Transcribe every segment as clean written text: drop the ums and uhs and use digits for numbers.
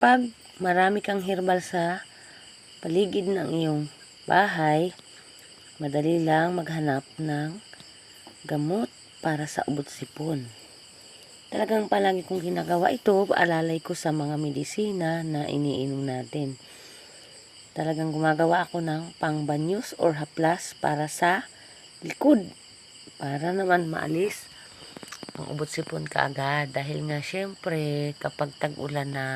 Pag marami kang herbal sa paligid ng iyong bahay, madali lang maghanap ng gamot para sa ubo-sipon. Talagang palagi kong ginagawa ito, paalalay ko sa mga medisina na iniinom natin. Talagang gumagawa ako ng pangbanyos or haplas para sa likod, para naman maalis ang ubo-sipon kaagad. Dahil nga syempre kapag tag-ulan na,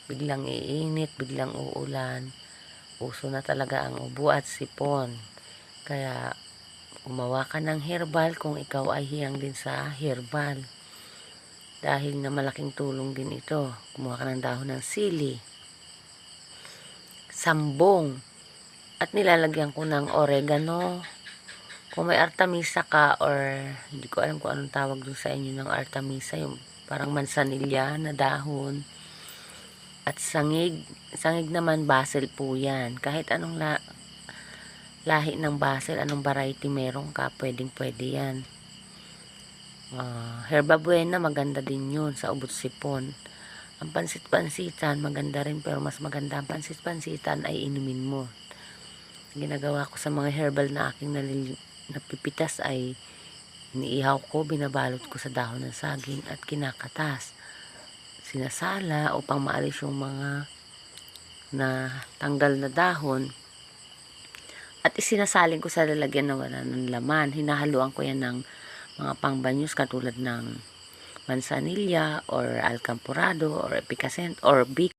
biglang iinit, biglang uulan, uso na talaga ang ubo at sipon. Kaya gumawa ka ng herbal kung ikaw ay hiyang din sa herbal. Dahil na malaking tulong din ito. Kumuha ka ng dahon ng sili, sambong, at nilalagyan ko ng oregano. Kung may artemisa ka, or hindi ko alam kung anong tawag dun sa inyo ng artemisa, yung parang mansanilya na dahon. At sangig. Sangig naman, basil po yan. Kahit anong lahi ng basil, anong variety meron ka, pwede yan. Herba buena, maganda din yun sa ubot-sipon. Ang pansit-pansitan, maganda rin, pero mas maganda ang pansit-pansitan ay inumin mo. Ginagawa ko sa mga herbal na aking napipitas ay iniihaw ko, binabalot ko sa dahon ng saging at kinakatas. Sinasala upang maalis yung mga na tanggal na dahon, at isinasalin ko sa lalagyan na wala ng laman. Hinahaluan ko yan ng mga pangbanyos katulad ng mansanilya or alcampurado or epicacent or bic